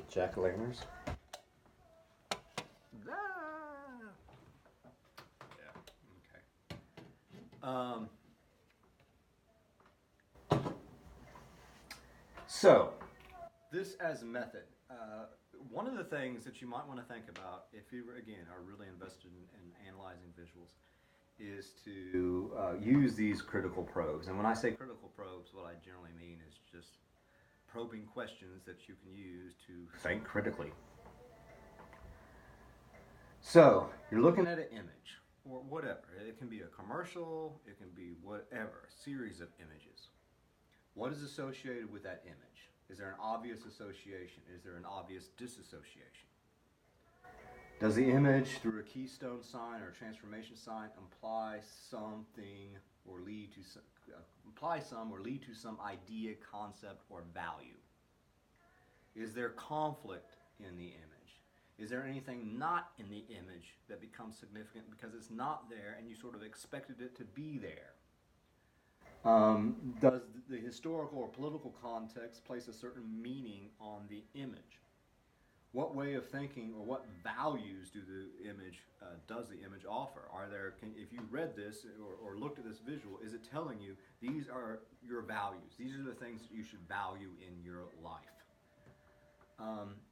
Jack-o'-lanterns. Yeah. Okay. So, this as a method. One of the things that you might want to think about if you, again, are really invested in analyzing visuals is to use these critical probes. And when I say critical probes, what I generally mean is just probing questions that you can use to think critically. So, you're looking at an image, or whatever. It can be a commercial, it can be whatever, a series of images. What is associated with that image? Is there an obvious association? Is there an obvious disassociation? Does the image, through a keystone sign or a transformation sign, imply something or lead to some idea, concept, or value? Is there conflict in the image? Is there anything not in the image that becomes significant because it's not there and you sort of expected it to be there? Does the historical or political context place a certain meaning on the image? What way of thinking or what values does the image offer? If you read this or looked at this visual, is it telling you these are your values? These are the things that you should value in your life.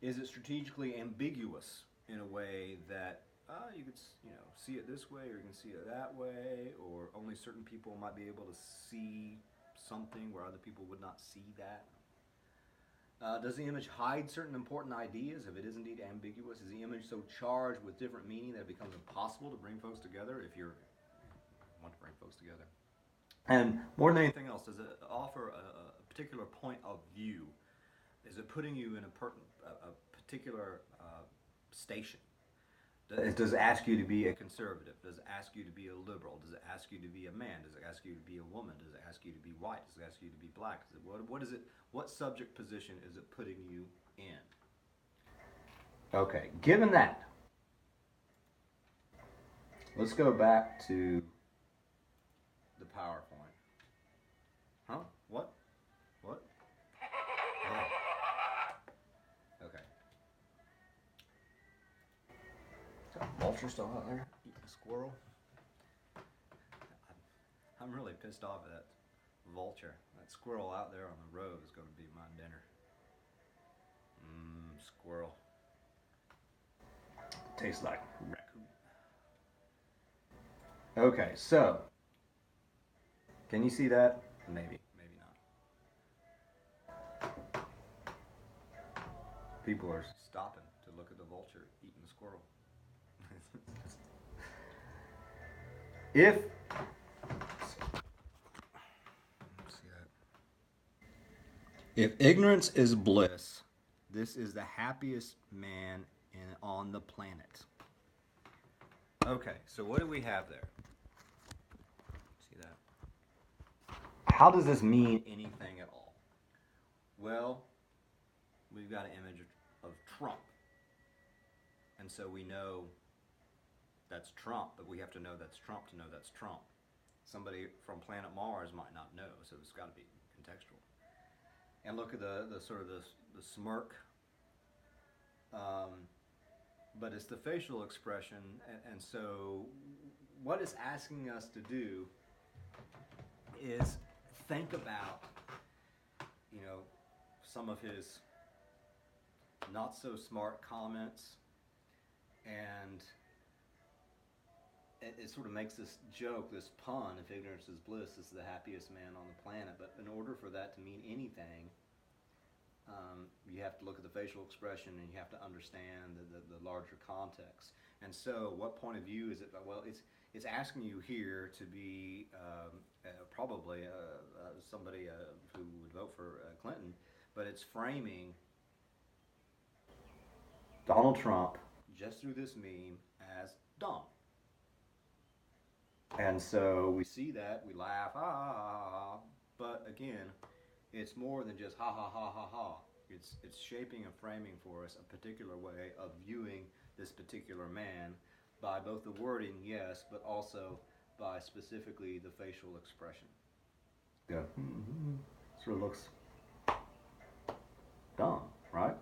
Is it strategically ambiguous in a way that you could see it this way, or you can see it that way, or only certain people might be able to see something where other people would not see that? Does the image hide certain important ideas? If it is indeed ambiguous, is the image so charged with different meaning that it becomes impossible to bring folks together if you want to bring folks together? And more than anything else, does it offer a particular point of view? Is it putting you in a particular station? Does it ask you to be a conservative? Does it ask you to be a liberal? Does it ask you to be a man? Does it ask you to be a woman? Does it ask you to be white? Does it ask you to be black? What subject position is it putting you in? Okay, given that, let's go back to the PowerPoint. Huh? What? What? Oh. Okay. Is that vulture still out there? Eating a squirrel. I'm really pissed off at that vulture. That squirrel out there on the road is going to be my dinner. Squirrel. Tastes like raccoon. Okay, so can you see that? Maybe, maybe not. People are stopping to look at the vulture eating the squirrel. If ignorance is bliss, this is the happiest man on the planet. Okay, so what do we have there? See that? How does this mean anything at all? Well, we've got an image of Trump. And so we know that's Trump, but we have to know that's Trump to know that's Trump. Somebody from planet Mars might not know, so it's got to be contextual. And look at the sort of the smirk, but it's the facial expression, and so what it's asking us to do is think about, some of his not so smart comments, and it sort of makes this joke, this pun, if ignorance is bliss, this is the happiest man on the planet. But in order for that to mean anything, you have to look at the facial expression, and you have to understand the larger context. And so what point of view is it? Well, it's asking you here to be probably somebody who would vote for Clinton, but it's framing Donald Trump just through this meme as dumb. And so we see that, we laugh, but again, it's more than just ha ha ha ha ha. It's shaping and framing for us a particular way of viewing this particular man by both the wording, yes, but also by specifically the facial expression. Yeah. Sort of looks dumb, right?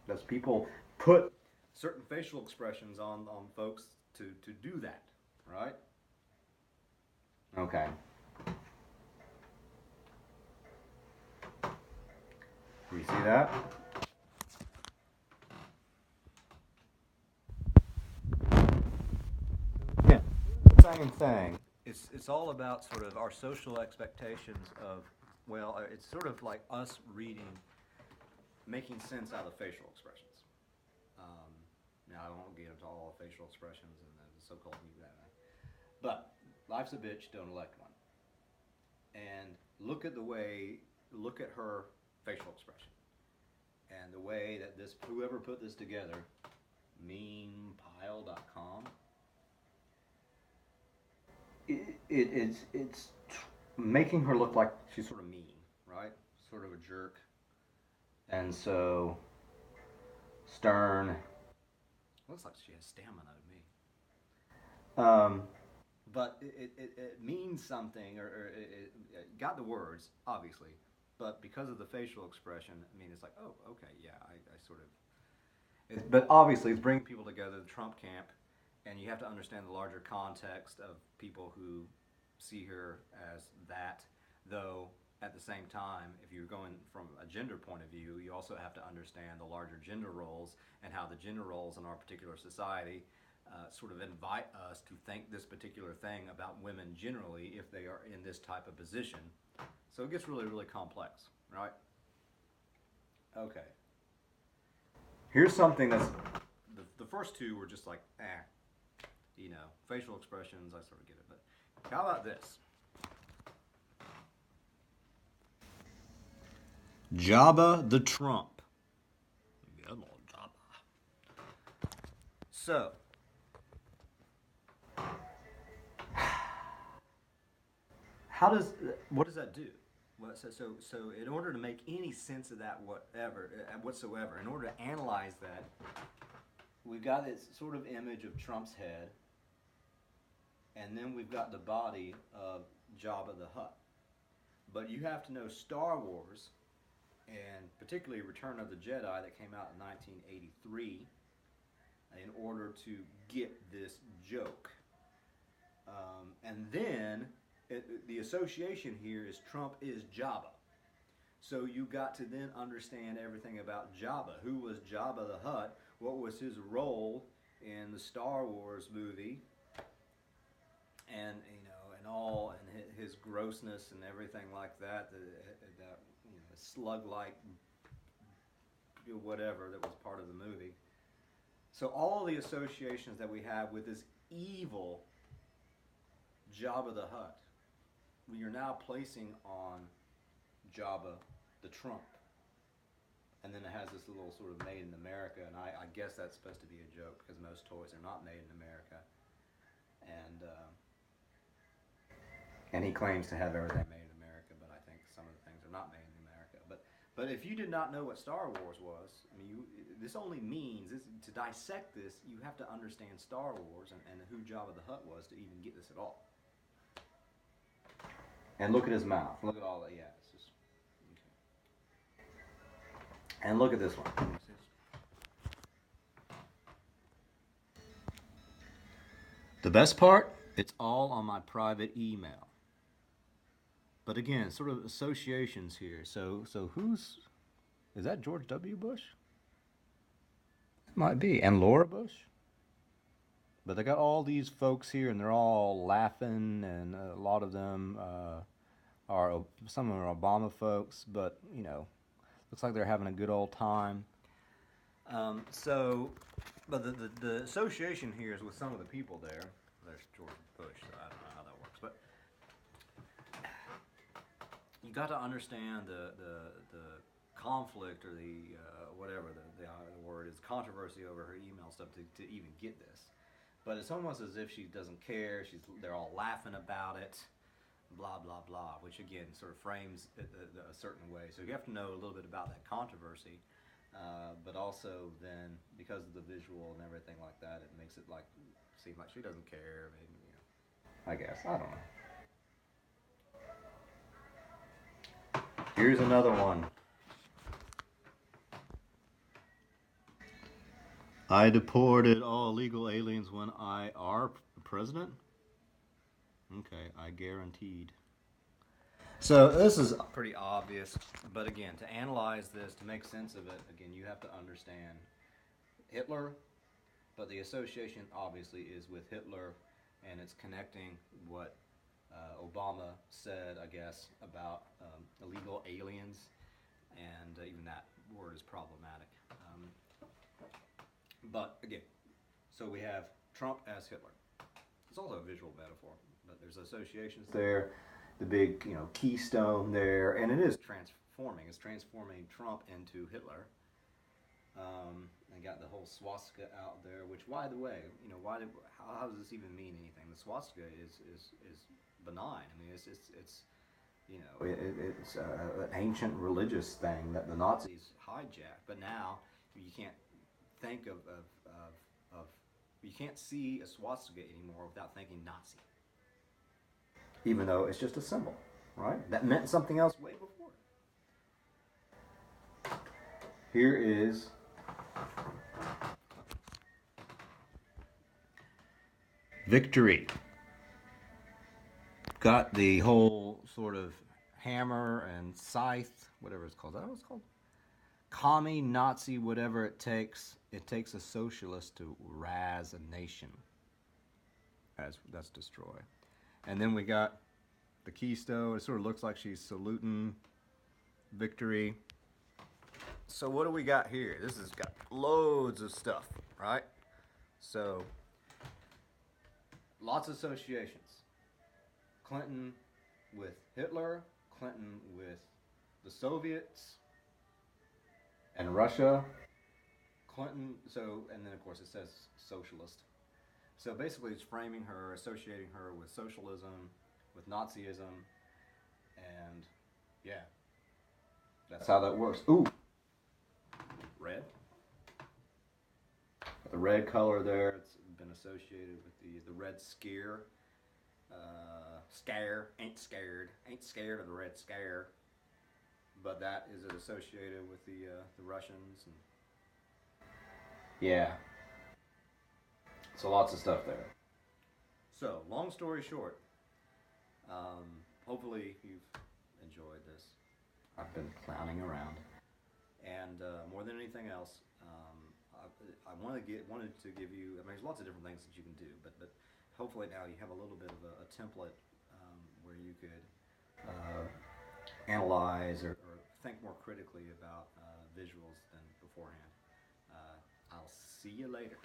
That's this. People put certain facial expressions on folks to do that, right? Okay. Do you see that? Yeah. Same thing. It's all about sort of our social expectations of, well, it's sort of like us reading, making sense out of facial expressions. Um, Now, I won't get into all facial expressions and the so-called new guy, but life's a bitch, don't elect one. And look at her facial expression. And the way that whoever put this together, memepile.com, it's making her look like she's sort of mean, right? Sort of a jerk. And so, stern. Looks like she has stamina to me. But it means something, or it got the words, obviously, but because of the facial expression, I mean, it's like, oh, okay, yeah, I sort of. But obviously, it's bringing people together, the Trump camp, and you have to understand the larger context of people who see her as that, though. At the same time, if you're going from a gender point of view, you also have to understand the larger gender roles and how the gender roles in our particular society sort of invite us to think this particular thing about women generally if they are in this type of position. So it gets really, really complex, right? Okay. Here's something that's the first two were just like, facial expressions, I sort of get it. But how about this? Jabba the Trump. Good old Jabba. So, what does that do? So in order to make any sense of that whatsoever, in order to analyze that, we've got this sort of image of Trump's head, and then we've got the body of Jabba the Hutt. But you have to know Star Wars, and particularly Return of the Jedi that came out in 1983, in order to get this joke. And then the association here is Trump is Jabba. So you got to then understand everything about Jabba. Who was Jabba the Hutt? What was his role in the Star Wars movie? And his grossness and everything like that. That slug-like whatever that was part of the movie. So all the associations that we have with this evil Jabba the Hutt, we are now placing on Jabba the Trump. And then it has this little sort of made in America, and I guess that's supposed to be a joke because most toys are not made in America. And he claims to have everything made in America, but I think some of the things are not made in America. But if you did not know what Star Wars was, I mean, this only means to dissect this, you have to understand Star Wars and who Jabba the Hutt was to even get this at all. And look at his mouth. Look at all that. Yeah, it's just okay. And look at this one. The best part, it's all on my private email. But again, sort of associations here. So is that George W. Bush? It might be. And Laura Bush? But they got all these folks here, and they're all laughing, and a lot of them some of them are Obama folks, but, looks like they're having a good old time. But the association here is with some of the people there. There's George Bush, so I don't know how that works, but you got to understand the conflict or the whatever the word is, controversy over her email stuff to even get this. But it's almost as if she doesn't care. They're all laughing about it, blah blah blah, which again sort of frames it a certain way. So you have to know a little bit about that controversy, but also then because of the visual and everything like that, it makes it seem like she doesn't care. Maybe, I guess I don't know. Here's another one. I deported all illegal aliens when I are president? Okay, I guaranteed. So this is pretty obvious, but again, to analyze this, to make sense of it, again, you have to understand Hitler, but the association obviously is with Hitler, and it's connecting what Obama said, I guess, about illegal aliens, and even that word is problematic. But again, so we have Trump as Hitler. It's also a visual metaphor, but there's associations there, the big, keystone there, and it is transforming. It's transforming Trump into Hitler. And got the whole swastika out there, which, by the way, how does this even mean anything? The swastika is benign. I mean, it's an ancient religious thing that the Nazis hijacked, but now you can't think of you can't see a swastika anymore without thinking Nazi, even though it's just a symbol, right? That meant something else way before. Here is victory. Got the whole sort of hammer and scythe, whatever it's called. Is that what it's called? Commie, Nazi, whatever it takes. It takes a socialist to razz a nation. That's destroy. And then we got the keystone. It sort of looks like she's saluting victory. So what do we got here? This has got loads of stuff, right? So lots of associations. Clinton with Hitler, Clinton with the Soviets and Russia. Clinton, and then of course it says socialist. So basically it's framing her, associating her with socialism, with Nazism, and yeah, that's how that works. Ooh, red. The red color there, it's been associated with the red scare. Ain't scared of the red scare, but that is associated with the Russians, and yeah, so lots of stuff there. So long story short, hopefully you've enjoyed this. I've been clowning around, and more than anything else, I wanted to give you. I mean, there's lots of different things that you can do, but hopefully now you have a little bit of a template where you could analyze or think more critically about visuals than beforehand. I'll see you later.